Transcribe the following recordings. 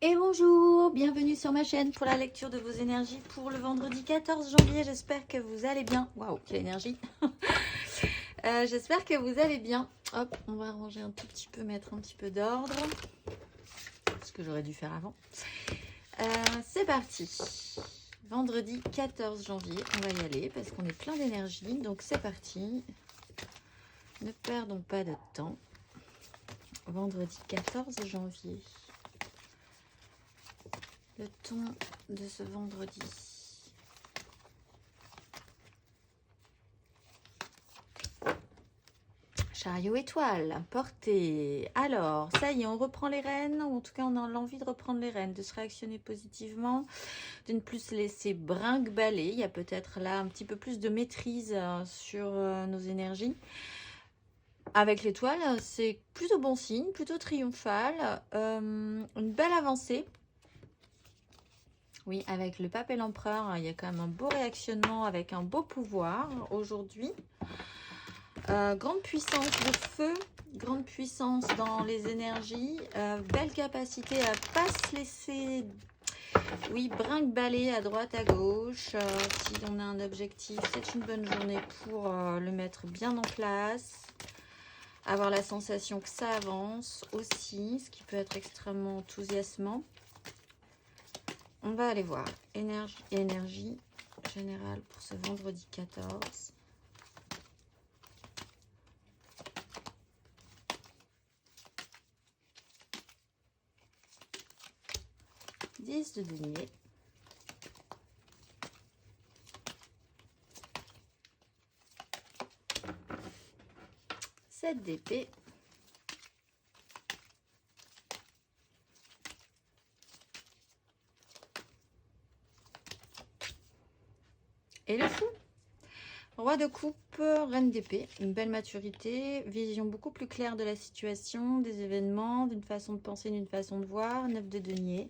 Et bonjour, bienvenue sur ma chaîne pour la lecture de vos énergies pour le vendredi 14 janvier. J'espère que vous allez bien. Waouh, quelle énergie. J'espère que vous allez bien. Hop, on va ranger un tout petit peu, mettre un petit peu d'ordre. Ce que j'aurais dû faire avant. C'est parti. Vendredi 14 janvier, on va y aller parce qu'on est plein d'énergie. Donc c'est parti. Ne perdons pas de temps. Vendredi 14 janvier. Le ton de ce vendredi. Chariot étoile, portée. Alors, ça y est, on reprend les rênes, ou en tout cas, on a l'envie de reprendre les rênes, de se réactionner positivement, de ne plus se laisser brinque-baller. Il y a peut-être là un petit peu plus de maîtrise sur nos énergies. Avec l'étoile, c'est plutôt bon signe, plutôt triomphal, une belle avancée. Oui, avec le pape et l'empereur, il y a quand même un beau réactionnement avec un beau pouvoir aujourd'hui. Grande puissance de feu, grande puissance dans les énergies, belle capacité à ne pas se laisser, oui, brinque-baller à droite, à gauche. Si on a un objectif, c'est une bonne journée pour le mettre bien en place. Avoir la sensation que ça avance aussi, ce qui peut être extrêmement enthousiasmant. On va aller voir énergie générale pour ce vendredi 14. De denier. 7 d'épée. Et le fou. Roi de coupe, reine d'épée, une belle maturité, vision beaucoup plus claire de la situation, des événements, d'une façon de penser, d'une façon de voir. 9 de denier.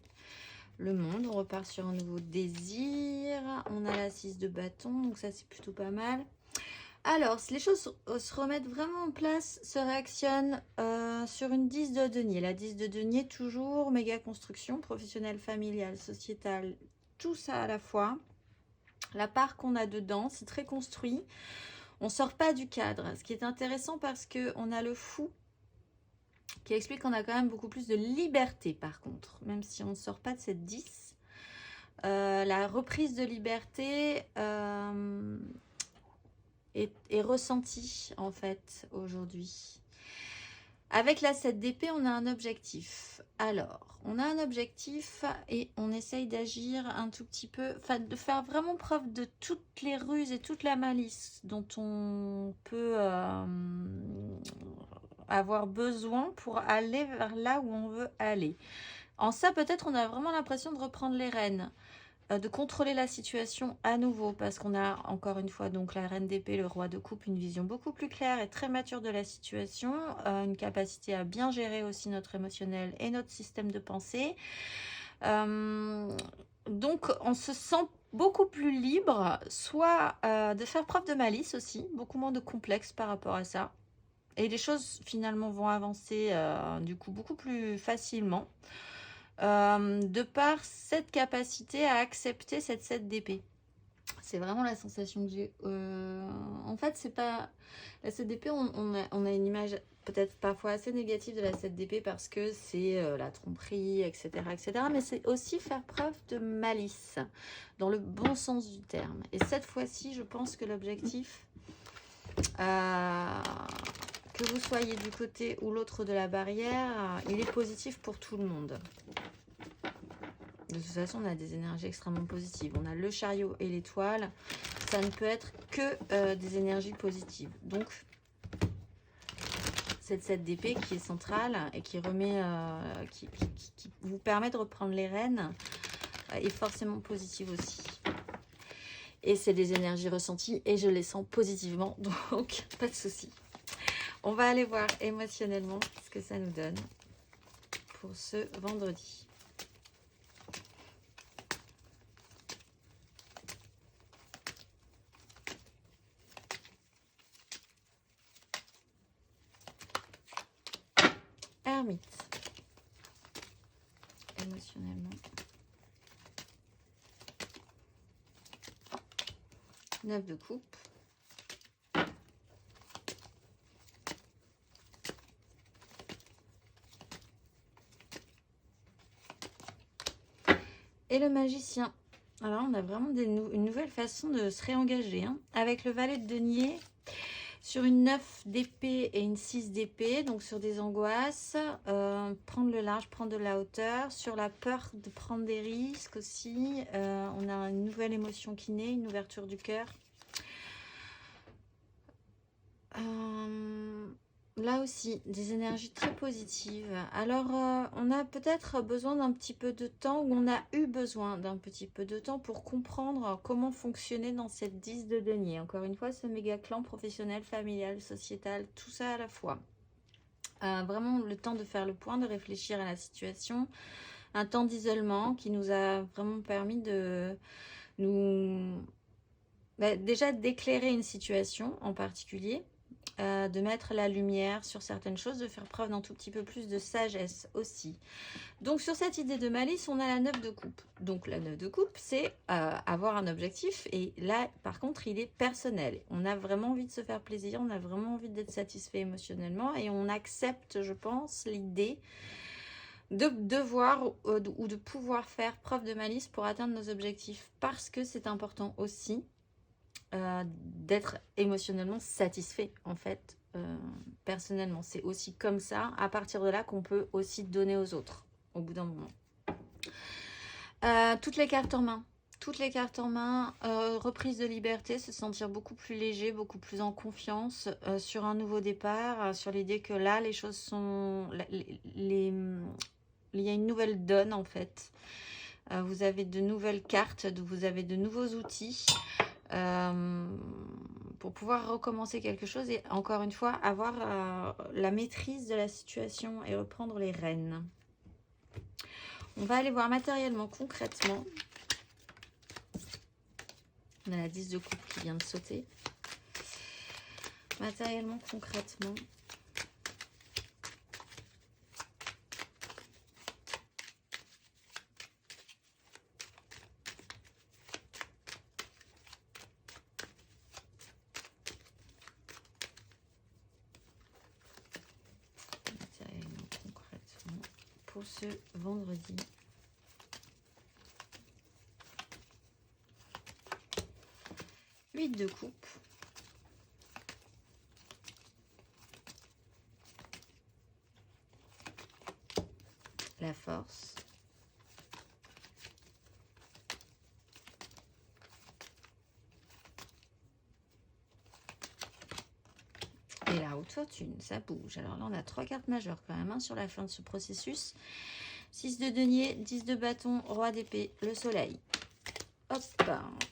Le monde, on repart sur un nouveau désir. On a la 6 de bâton, donc ça c'est plutôt pas mal. Alors, si les choses se remettent vraiment en place, se réactionnent sur une 10 de denier. La 10 de denier, toujours méga construction, professionnelle, familiale, sociétale, tout ça à la fois. La part qu'on a dedans, c'est très construit. On ne sort pas du cadre. Ce qui est intéressant parce qu'on a le fou qui explique qu'on a quand même beaucoup plus de liberté par contre. Même si on ne sort pas de cette 10. La reprise de liberté est ressentie en fait aujourd'hui. Avec la 7 d'épée, on a un objectif. Alors, on a un objectif et on essaye d'agir un tout petit peu, enfin de faire vraiment preuve de toutes les ruses et toute la malice dont on peut avoir besoin pour aller vers là où on veut aller. En ça, peut-être on a vraiment l'impression de reprendre les rênes, de contrôler la situation à nouveau, parce qu'on a encore une fois donc la reine d'épée, le roi de coupe, une vision beaucoup plus claire et très mature de la situation, une capacité à bien gérer aussi notre émotionnel et notre système de pensée. Donc on se sent beaucoup plus libre, soit de faire preuve de malice aussi, beaucoup moins de complexe par rapport à ça. Et les choses finalement vont avancer du coup beaucoup plus facilement. De par cette capacité à accepter cette 7 d'épée. C'est vraiment la sensation que j'ai. En fait, c'est pas... La 7 d'épée, on a une image peut-être parfois assez négative de la 7 d'épée parce que c'est la tromperie, etc., etc. Mais c'est aussi faire preuve de malice, dans le bon sens du terme. Et cette fois-ci, je pense que l'objectif... que vous soyez du côté ou l'autre de la barrière, il est positif pour tout le monde. De toute façon, on a des énergies extrêmement positives. On a le chariot et l'étoile. Ça ne peut être que des énergies positives. Donc, cette 7 d'épée qui est centrale et qui remet, qui vous permet de reprendre les rênes est forcément positive aussi. Et c'est des énergies ressenties et je les sens positivement. Donc, pas de souci. On va aller voir émotionnellement ce que ça nous donne pour ce vendredi. Ermite. émotionnellement. 9 de coupe. Et le magicien. Alors, on a vraiment une nouvelle façon de se réengager. Hein, avec le valet de denier sur une 9 d'épée et une 6 d'épée. Donc, sur des angoisses. Prendre le large, prendre de la hauteur. Sur la peur de prendre des risques aussi. On a une nouvelle émotion qui naît, une ouverture du cœur. Là aussi, des énergies très positives. Alors, on a peut-être besoin d'un petit peu de temps, ou on a eu besoin d'un petit peu de temps pour comprendre comment fonctionner dans cette 10 de denier. Encore une fois, ce méga clan professionnel, familial, sociétal, tout ça à la fois. Vraiment le temps de faire le point, de réfléchir à la situation. Un temps d'isolement qui nous a vraiment permis de déjà d'éclairer une situation en particulier. De mettre la lumière sur certaines choses, de faire preuve d'un tout petit peu plus de sagesse aussi. Donc sur cette idée de malice, on a la 9 de coupe. Donc la 9 de coupe, c'est avoir un objectif, et là par contre il est personnel. On a vraiment envie de se faire plaisir, on a vraiment envie d'être satisfait émotionnellement, et on accepte, je pense, l'idée de devoir ou de pouvoir faire preuve de malice pour atteindre nos objectifs, parce que c'est important aussi d'être émotionnellement satisfait en fait. Personnellement, c'est aussi comme ça, à partir de là, qu'on peut aussi donner aux autres au bout d'un moment. Toutes les cartes en main, reprise de liberté, se sentir beaucoup plus léger, beaucoup plus en confiance sur un nouveau départ, sur l'idée que là les choses sont il y a une nouvelle donne en fait. Vous avez de nouvelles cartes, vous avez de nouveaux outils pour pouvoir recommencer quelque chose, et encore une fois avoir la maîtrise de la situation et reprendre les rênes. On va aller voir matériellement, concrètement. On a la 10 de coupe qui vient de sauter. Matériellement, concrètement. Pour ce vendredi. Huit de coupe. La force. Et la haute fortune, ça bouge. Alors là, on a 3 cartes majeures quand même sur la fin de ce processus. 6 de denier, 10 de bâton, roi d'épée, le soleil. Hop,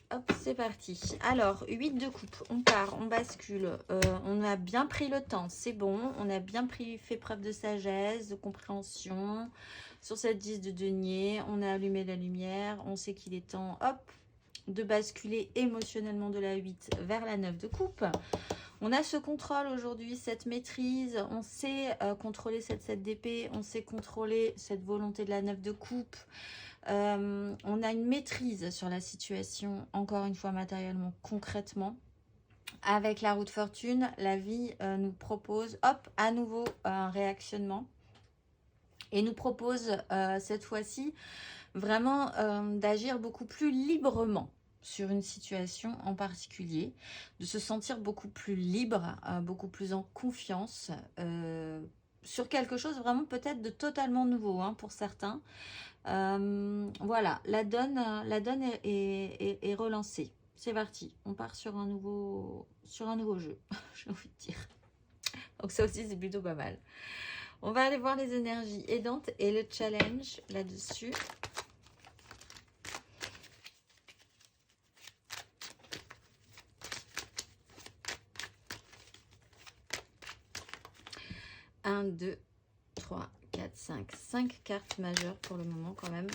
hop, c'est parti. Alors, 8 de coupe, on part, on bascule. On a bien pris le temps, c'est bon. On a bien fait preuve de sagesse, de compréhension. Sur cette 10 de denier, on a allumé la lumière. On sait qu'il est temps, hop, de basculer émotionnellement de la 8 vers la 9 de coupe. On a ce contrôle aujourd'hui, cette maîtrise, on sait contrôler cette 7 d'épée, on sait contrôler cette volonté de la 9 de coupe. On a une maîtrise sur la situation, encore une fois matériellement, concrètement. Avec la roue de fortune, la vie nous propose, hop, à nouveau un réactionnement. Et nous propose cette fois-ci vraiment d'agir beaucoup plus librement sur une situation en particulier, de se sentir beaucoup plus libre, beaucoup plus en confiance sur quelque chose vraiment peut-être de totalement nouveau pour certains. Voilà, la donne est relancée. C'est parti, on part sur un nouveau jeu, j'ai envie de dire. Donc ça aussi c'est plutôt pas mal. On va aller voir les énergies aidantes et le challenge là-dessus. Un, 2, 3, 4, 5. 5 cartes majeures pour le moment quand même.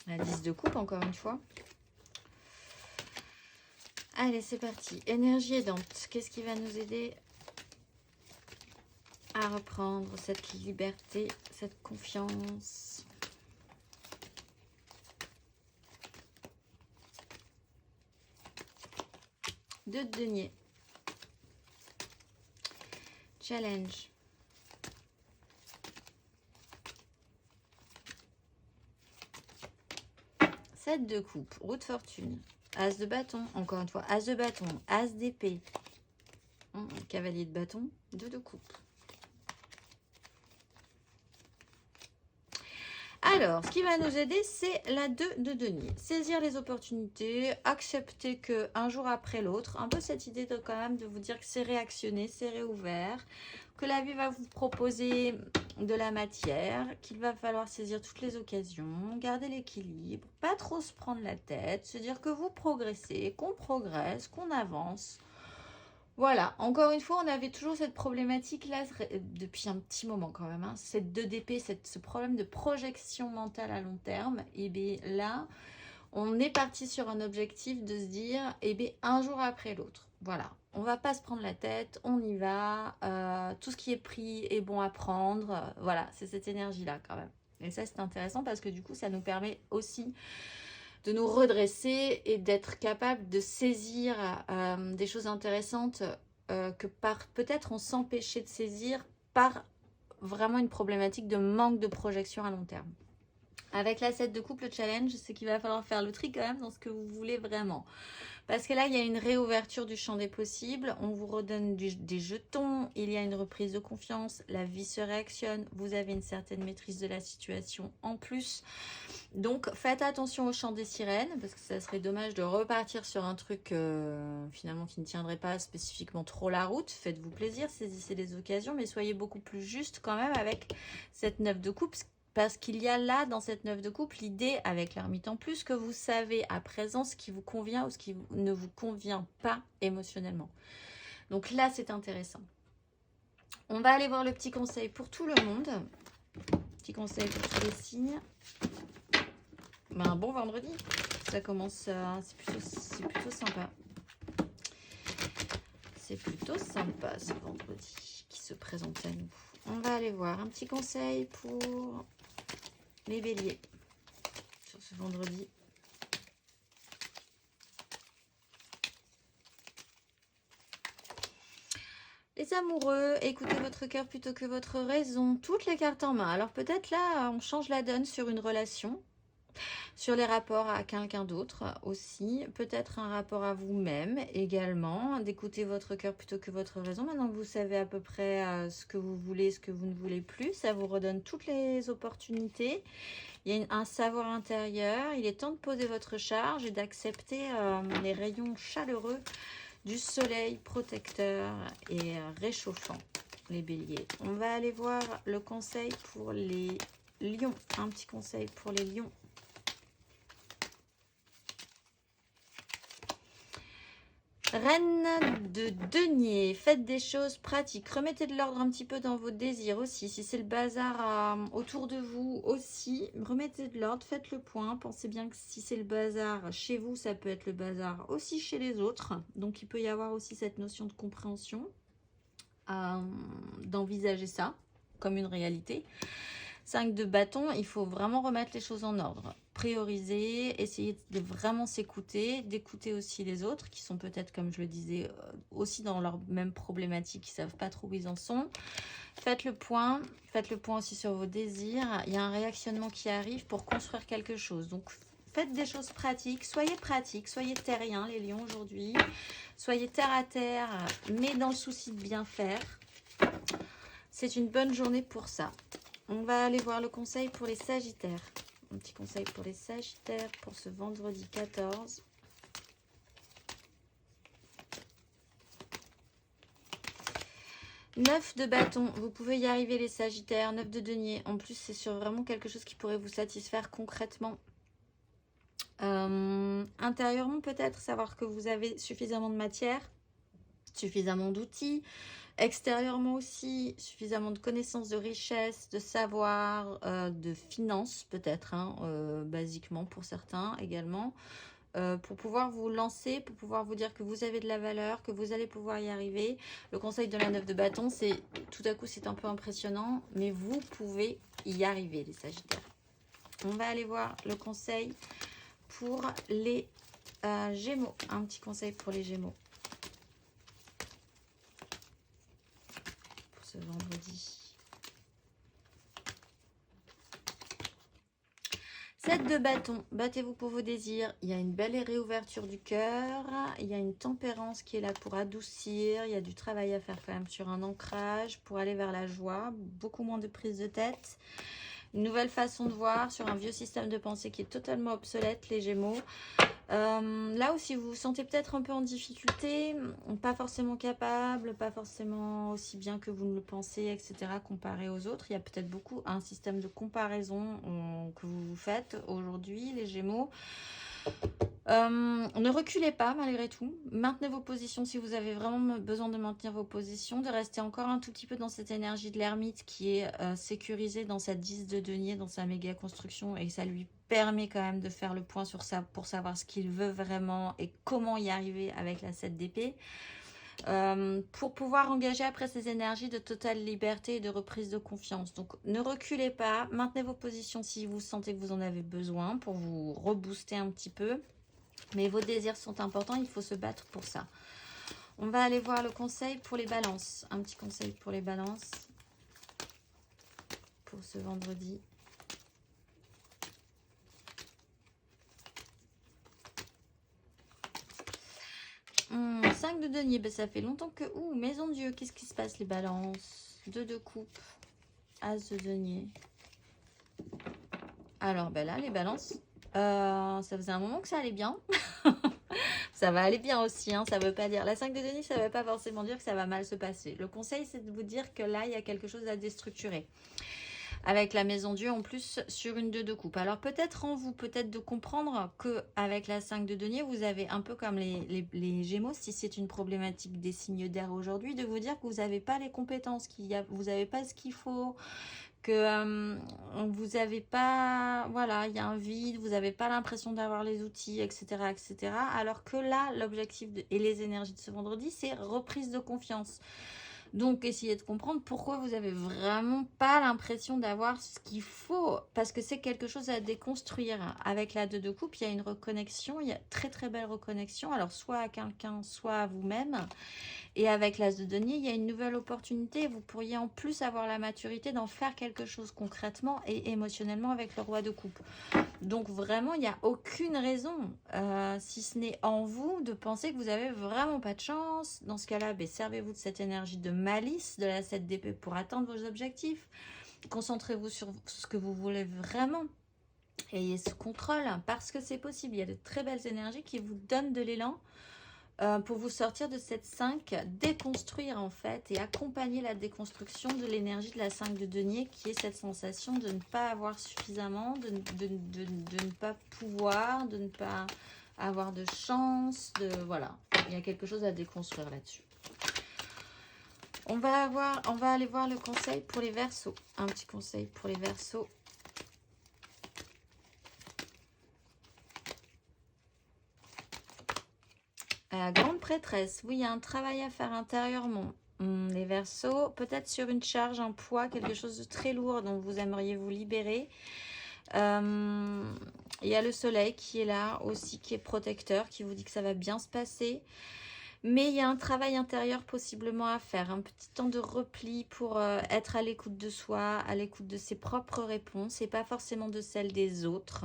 La 10 de coupe encore une fois. Allez, c'est parti. Énergie aidante. Qu'est-ce qui va nous aider à reprendre cette liberté, cette confiance? Deux de denier. Challenge. 7 de coupe, roue de fortune, as de bâton, encore une fois, as de bâton, as d'épée, cavalier de bâton, 2 de coupe. Alors, ce qui va nous aider, c'est la 2 de denier. Saisir les opportunités, accepter qu'un jour après l'autre, un peu cette idée de quand même de vous dire que c'est réactionné, c'est réouvert, que la vie va vous proposer de la matière, qu'il va falloir saisir toutes les occasions, garder l'équilibre, pas trop se prendre la tête, se dire que vous progressez, qu'on progresse, qu'on avance. Voilà, encore une fois, on avait toujours cette problématique-là depuis un petit moment quand même. Hein, cette 2 d'épée, ce problème de projection mentale à long terme. Et bien là, on est parti sur un objectif de se dire, eh bien, un jour après l'autre. Voilà, on va pas se prendre la tête, on y va. Tout ce qui est pris est bon à prendre. Voilà, c'est cette énergie-là quand même. Et ça, c'est intéressant parce que du coup, ça nous permet aussi de nous redresser et d'être capable de saisir des choses intéressantes que par peut-être on s'empêchait de saisir par vraiment une problématique de manque de projection à long terme. Avec la 7 de coupe, le challenge, c'est qu'il va falloir faire le tri quand même dans ce que vous voulez vraiment. Parce que là, il y a une réouverture du champ des possibles. On vous redonne des jetons. Il y a une reprise de confiance. La vie se réactionne. Vous avez une certaine maîtrise de la situation en plus. Donc, faites attention au chant des sirènes. Parce que ça serait dommage de repartir sur un truc finalement qui ne tiendrait pas spécifiquement trop la route. Faites-vous plaisir. Saisissez les occasions. Mais soyez beaucoup plus juste quand même avec cette 9 de coupe. Parce qu'il y a là, dans cette 9 de coupe, l'idée, avec l'ermite en plus, que vous savez à présent ce qui vous convient ou ce qui ne vous convient pas émotionnellement. Donc là, c'est intéressant. On va aller voir le petit conseil pour tout le monde. Petit conseil pour tous les signes. Ben, un bon vendredi. Ça commence, c'est plutôt sympa. C'est plutôt sympa ce vendredi qui se présente à nous. On va aller voir un petit conseil pour les béliers sur ce vendredi. Les amoureux, écoutez votre cœur plutôt que votre raison. Toutes les cartes en main. Alors peut-être là, on change la donne sur une relation, sur les rapports à quelqu'un d'autre aussi. Peut-être un rapport à vous-même également. D'écouter votre cœur plutôt que votre raison. Maintenant que vous savez à peu près ce que vous voulez, ce que vous ne voulez plus, ça vous redonne toutes les opportunités. Il y a un savoir intérieur. Il est temps de poser votre charge et d'accepter les rayons chaleureux du soleil protecteur et réchauffant, les béliers. On va aller voir le conseil pour les lions. Un petit conseil pour les lions. Reine de denier, faites des choses pratiques, remettez de l'ordre un petit peu dans vos désirs aussi, si c'est le bazar autour de vous aussi, remettez de l'ordre, faites le point, pensez bien que si c'est le bazar chez vous, ça peut être le bazar aussi chez les autres, donc il peut y avoir aussi cette notion de compréhension, d'envisager ça comme une réalité. 5 de bâton, il faut vraiment remettre les choses en ordre. Prioriser, essayer de vraiment s'écouter, d'écouter aussi les autres qui sont peut-être, comme je le disais, aussi dans leur même problématique, qui ne savent pas trop où ils en sont. Faites le point aussi sur vos désirs. Il y a un réactionnement qui arrive pour construire quelque chose. Donc, faites des choses pratiques, soyez terriens les lions aujourd'hui. Soyez terre à terre, mais dans le souci de bien faire. C'est une bonne journée pour ça. On va aller voir le conseil pour les sagittaires. Un petit conseil pour les sagittaires pour ce vendredi 14. Neuf de bâton, vous pouvez y arriver les sagittaires. 9 de denier, en plus c'est sur vraiment quelque chose qui pourrait vous satisfaire concrètement. Intérieurement peut-être, savoir que vous avez suffisamment de matière, suffisamment d'outils. Extérieurement aussi, suffisamment de connaissances, de richesse, de savoir, de finances peut-être, basiquement pour certains également. pour pouvoir vous lancer, pour pouvoir vous dire que vous avez de la valeur, que vous allez pouvoir y arriver. Le conseil de la 9 de bâton, c'est tout à coup c'est un peu impressionnant, mais vous pouvez y arriver les Sagittaires. On va aller voir le conseil pour les Gémeaux. Un petit conseil pour les Gémeaux. Pour ce vendredi. 7 de bâton, battez-vous pour vos désirs. Il y a une belle réouverture du cœur. Il y a une tempérance qui est là pour adoucir. Il y a du travail à faire quand même sur un ancrage pour aller vers la joie. Beaucoup moins de prise de tête. Une nouvelle façon de voir sur un vieux système de pensée qui est totalement obsolète, les Gémeaux. Là aussi, vous vous sentez peut-être un peu en difficulté, pas forcément capable, pas forcément aussi bien que vous ne le pensez, etc. comparé aux autres. Il y a peut-être beaucoup un système de comparaison que vous faites aujourd'hui, les Gémeaux. Ne reculez pas malgré tout. Maintenez vos positions si vous avez vraiment besoin de maintenir vos positions, de rester encore un tout petit peu dans cette énergie de l'ermite qui est sécurisée dans sa 10 de denier, dans sa méga construction, et ça lui permet quand même de faire le point sur ça pour savoir ce qu'il veut vraiment et comment y arriver avec la 7 d'épée. Pour pouvoir engager après ces énergies de totale liberté et de reprise de confiance. Donc ne reculez pas, maintenez vos positions si vous sentez que vous en avez besoin pour vous rebooster un petit peu. Mais vos désirs sont importants, il faut se battre pour ça. On va aller voir le conseil pour les balances. Un petit conseil pour les balances pour ce vendredi. Mmh, 5 de denier, ben ça fait longtemps que... Ouh, maison Dieu, qu'est-ce qui se passe les balances? 2 de coupe, as de denier. Alors, ben là, les balances, ça faisait un moment que ça allait bien. Ça va aller bien aussi, hein, ça veut pas dire... La 5 de denier, ça ne veut pas forcément dire que ça va mal se passer. Le conseil, c'est de vous dire que là, il y a quelque chose à déstructurer. Avec la maison Dieu en plus sur une 2 de coupe. Alors peut-être en vous, peut-être de comprendre qu'avec la 5 de denier, vous avez un peu comme les Gémeaux, si c'est une problématique des signes d'air aujourd'hui, de vous dire que vous n'avez pas les compétences, vous n'avez pas ce qu'il faut, que vous n'avez pas, voilà, il y a un vide, vous n'avez pas l'impression d'avoir les outils, etc., etc. Alors que là, l'objectif et les énergies de ce vendredi, c'est reprise de confiance. Donc, essayez de comprendre pourquoi vous n'avez vraiment pas l'impression d'avoir ce qu'il faut. Parce que c'est quelque chose à déconstruire. Avec la 2 de coupe, il y a une reconnexion. Il y a très très belle reconnexion. Alors, soit à quelqu'un, soit à vous-même. Et avec l'as de denier, il y a une nouvelle opportunité. Vous pourriez en plus avoir la maturité d'en faire quelque chose concrètement et émotionnellement avec le roi de coupe. Donc vraiment, il n'y a aucune raison, si ce n'est en vous, de penser que vous n'avez vraiment pas de chance. Dans ce cas-là, servez-vous de cette énergie de malice de la 7 d'épée pour atteindre vos objectifs. Concentrez-vous sur ce que vous voulez vraiment. Ayez ce contrôle parce que c'est possible. Il y a de très belles énergies qui vous donnent de l'élan pour vous sortir de cette 5, déconstruire en fait et accompagner la déconstruction de l'énergie de la 5 de denier qui est cette sensation de ne pas avoir suffisamment, de ne pas pouvoir, de ne pas avoir de chance, voilà, il y a quelque chose à déconstruire là-dessus. On va aller voir le conseil pour les Verseaux, un petit conseil pour les Verseaux. Grande prêtresse, oui, il y a un travail à faire intérieurement. Les Verseaux, peut-être sur une charge, un poids, quelque chose de très lourd dont vous aimeriez vous libérer. Il y a le soleil qui est là aussi, qui est protecteur, qui vous dit que ça va bien se passer. Mais il y a un travail intérieur possiblement à faire, un petit temps de repli pour être à l'écoute de soi, à l'écoute de ses propres réponses et pas forcément de celles des autres.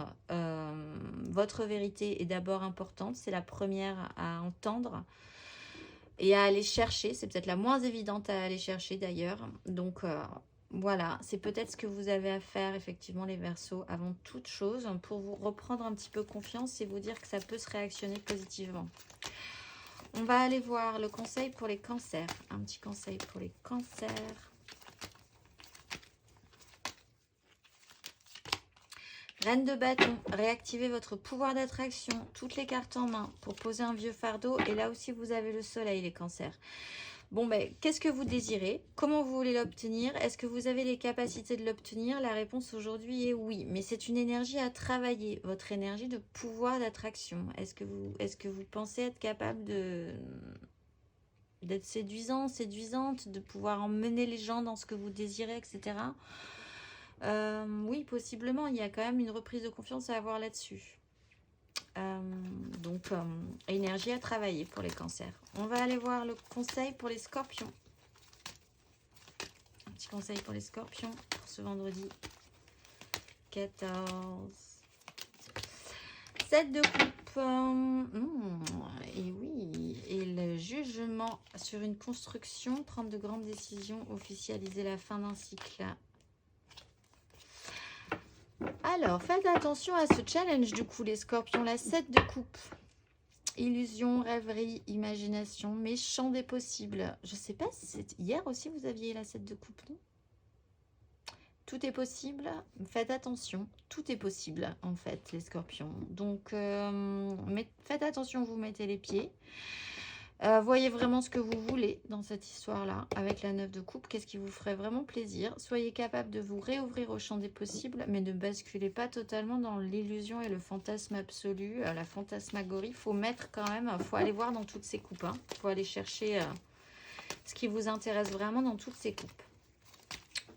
Votre vérité est d'abord importante, c'est la première à entendre et à aller chercher. C'est peut-être la moins évidente à aller chercher d'ailleurs. Donc voilà, c'est peut-être ce que vous avez à faire effectivement les Verseaux avant toute chose pour vous reprendre un petit peu confiance et vous dire que ça peut se réactionner positivement. On va aller voir le conseil pour les cancers. Un petit conseil pour les cancers. Reine de bâton, réactivez votre pouvoir d'attraction, toutes les cartes en main pour poser un vieux fardeau. Et là aussi, vous avez le soleil, les cancers. Bon, ben, qu'est-ce que vous désirez? Comment vous voulez l'obtenir? Est-ce que vous avez les capacités de l'obtenir? La réponse aujourd'hui est oui. Mais c'est une énergie à travailler, votre énergie de pouvoir d'attraction. Est-ce que vous pensez être capable d'être séduisant, séduisante, de pouvoir emmener les gens dans ce que vous désirez, etc. Oui, possiblement. Il y a quand même une reprise de confiance à avoir là-dessus. Donc, énergie à travailler pour les cancers. On va aller voir le conseil pour les scorpions. Un petit conseil pour les scorpions pour ce vendredi 14. 7 de coupe. Et oui, et le jugement sur une construction, prendre de grandes décisions, officialiser la fin d'un cycle. Alors, faites attention à ce challenge du coup, les scorpions, la 7 de coupe. Illusion, rêverie, imagination, mais champ des possibles. Je sais pas si c'est hier aussi vous aviez la 7 de coupe, non? Tout est possible, faites attention, tout est possible en fait les scorpions. Donc faites attention, vous mettez les pieds. Voyez vraiment ce que vous voulez dans cette histoire-là avec la 9 de coupe. Qu'est-ce qui vous ferait vraiment plaisir? Soyez capable de vous réouvrir au champ des possibles, mais ne basculez pas totalement dans l'illusion et le fantasme absolu, la fantasmagorie. Il faut mettre quand même, il faut aller voir dans toutes ces coupes. Il faut aller chercher ce qui vous intéresse vraiment dans toutes ces coupes.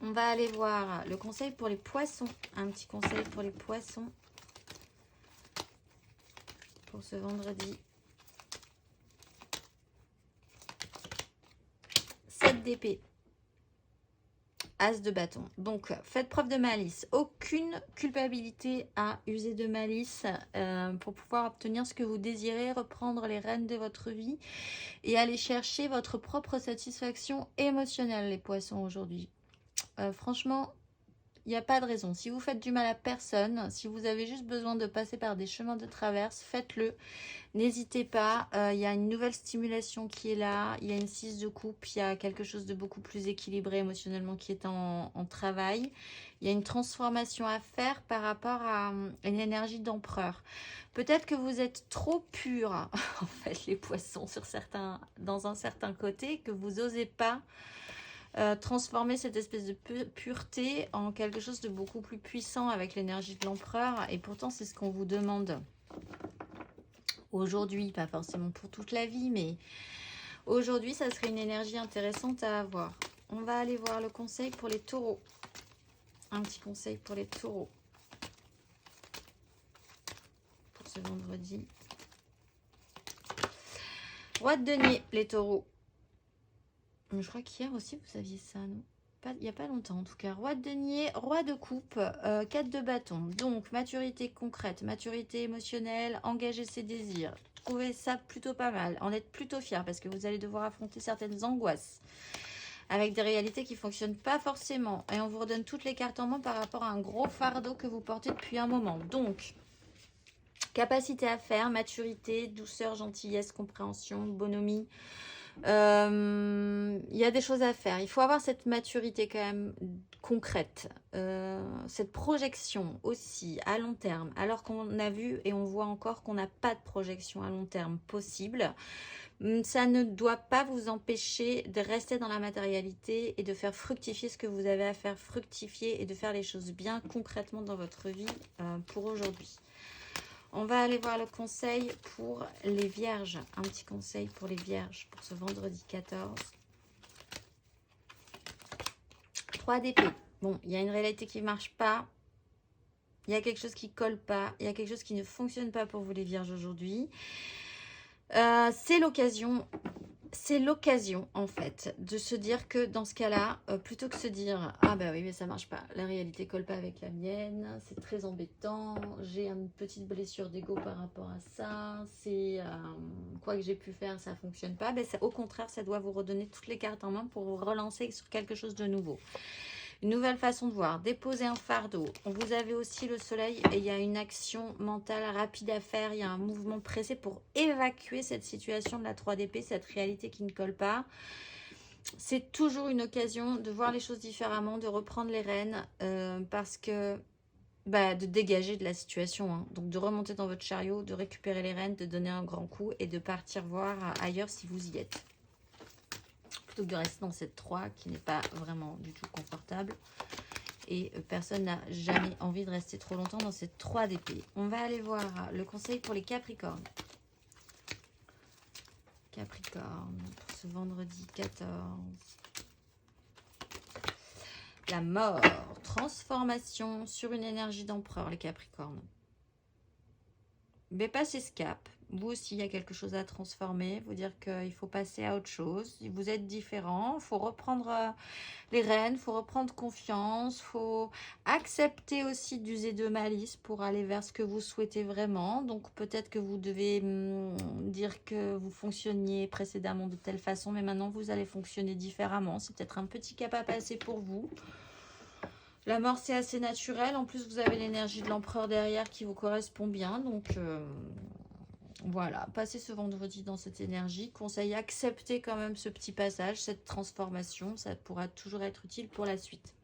On va aller voir le conseil pour les poissons. Un petit conseil pour les poissons pour ce vendredi. 7 d'épée. As de bâton. Donc, faites preuve de malice. Aucune culpabilité à user de malice pour pouvoir obtenir ce que vous désirez, reprendre les rênes de votre vie et aller chercher votre propre satisfaction émotionnelle, les poissons, aujourd'hui. Franchement, il n'y a pas de raison. Si vous faites du mal à personne, si vous avez juste besoin de passer par des chemins de traverse, faites-le. N'hésitez pas. Il y a une nouvelle stimulation qui est là. Il y a une 6 de coupe. Il y a quelque chose de beaucoup plus équilibré émotionnellement qui est en travail. Il y a une transformation à faire par rapport à une énergie d'empereur. Peut-être que vous êtes trop pur, en fait, les poissons, dans un certain côté, que vous n'osez pas transformer cette espèce de pureté en quelque chose de beaucoup plus puissant avec l'énergie de l'empereur. Et pourtant, c'est ce qu'on vous demande aujourd'hui, pas forcément pour toute la vie, mais aujourd'hui, ça serait une énergie intéressante à avoir. On va aller voir le conseil pour les taureaux. Un petit conseil pour les taureaux pour ce vendredi. Roi de denier, les taureaux. Je crois qu'hier aussi, vous aviez ça, non? Il n'y a pas longtemps, en tout cas. Roi de denier, roi de coupe, 4 de bâton. Donc, maturité concrète, maturité émotionnelle, engager ses désirs. Trouvez ça plutôt pas mal. En être plutôt fier parce que vous allez devoir affronter certaines angoisses avec des réalités qui ne fonctionnent pas forcément. Et on vous redonne toutes les cartes en main par rapport à un gros fardeau que vous portez depuis un moment. Donc, capacité à faire, maturité, douceur, gentillesse, compréhension, bonhomie. Il y a des choses à faire. Il faut avoir cette maturité quand même concrète, cette projection aussi à long terme, alors qu'on a vu et on voit encore qu'on n'a pas de projection à long terme possible. Ça ne doit pas vous empêcher de rester dans la matérialité et de faire fructifier ce que vous avez à faire fructifier et de faire les choses bien concrètement dans votre vie pour aujourd'hui. On va aller voir le conseil pour les vierges. Un petit conseil pour les vierges pour ce vendredi 14. 3 d'épée. Bon, il y a une réalité qui ne marche pas. Il y a quelque chose qui ne colle pas. Il y a quelque chose qui ne fonctionne pas pour vous les vierges aujourd'hui. C'est l'occasion en fait de se dire que dans ce cas-là, plutôt que se dire ah bah oui mais ça marche pas, la réalité colle pas avec la mienne, c'est très embêtant, j'ai une petite blessure d'ego par rapport à ça, c'est quoi que j'ai pu faire ça fonctionne pas, ben, au contraire ça doit vous redonner toutes les cartes en main pour vous relancer sur quelque chose de nouveau. Une nouvelle façon de voir, déposer un fardeau. Vous avez aussi le soleil et il y a une action mentale rapide à faire. Il y a un mouvement pressé pour évacuer cette situation de la 3 d'épée, cette réalité qui ne colle pas. C'est toujours une occasion de voir les choses différemment, de reprendre les rênes parce que de dégager de la situation. Hein. Donc de remonter dans votre chariot, de récupérer les rênes, de donner un grand coup et de partir voir ailleurs si vous y êtes. plutôt que de rester dans cette 3 qui n'est pas vraiment du tout confortable. Et personne n'a jamais envie de rester trop longtemps dans cette 3 d'épée. On va aller voir le conseil pour les Capricornes. Capricorne, pour ce vendredi 14. La mort, transformation sur une énergie d'empereur, les Capricornes. Mais passez ce cap. Vous aussi, il y a quelque chose à transformer. Vous dire qu'il faut passer à autre chose. Vous êtes différent. Il faut reprendre les rênes. Il faut reprendre confiance. Il faut accepter aussi d'user de malice pour aller vers ce que vous souhaitez vraiment. Donc peut-être que vous devez dire que vous fonctionniez précédemment de telle façon. Mais maintenant, vous allez fonctionner différemment. C'est peut-être un petit cap à passer pour vous. La mort, c'est assez naturel. En plus, vous avez l'énergie de l'empereur derrière qui vous correspond bien. Donc, voilà. Passez ce vendredi dans cette énergie. Conseil, acceptez quand même ce petit passage, cette transformation. Ça pourra toujours être utile pour la suite.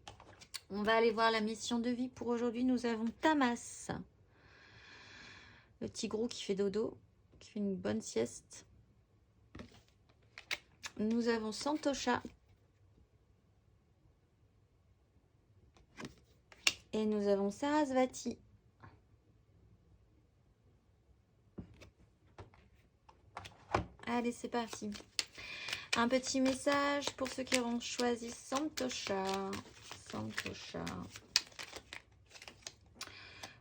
On va aller voir la mission de vie. Pour aujourd'hui, nous avons Tamas. Le tigrou qui fait dodo, qui fait une bonne sieste. Nous avons Santosha. Et nous avons Sarasvati. Allez, c'est parti. Un petit message pour ceux qui auront choisi Santosha. Santosha.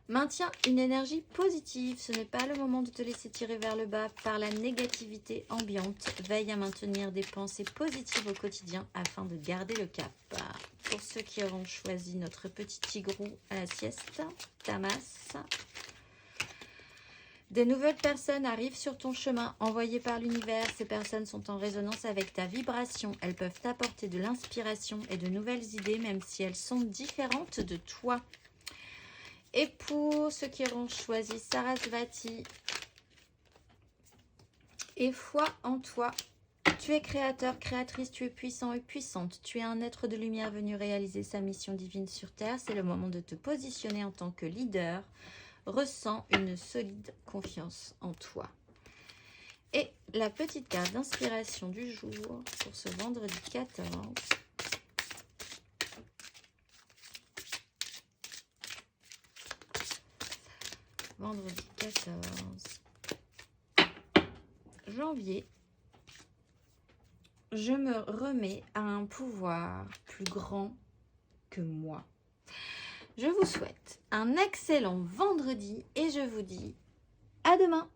Maintiens une énergie positive. Ce n'est pas le moment de te laisser tirer vers le bas par la négativité ambiante. Veille à maintenir des pensées positives au quotidien afin de garder le cap. Pour ceux qui auront choisi notre petit tigrou à la sieste, Tamas. Des nouvelles personnes arrivent sur ton chemin, envoyées par l'univers. Ces personnes sont en résonance avec ta vibration. Elles peuvent t'apporter de l'inspiration et de nouvelles idées, même si elles sont différentes de toi. Et pour ceux qui auront choisi Sarasvati, et foi en toi. Tu es créateur, créatrice, tu es puissant et puissante. Tu es un être de lumière venu réaliser sa mission divine sur Terre. C'est le moment de te positionner en tant que leader. Ressens une solide confiance en toi. Et la petite carte d'inspiration du jour pour ce vendredi 14. Vendredi 14 janvier. Je me remets à un pouvoir plus grand que moi. Je vous souhaite un excellent vendredi et je vous dis à demain.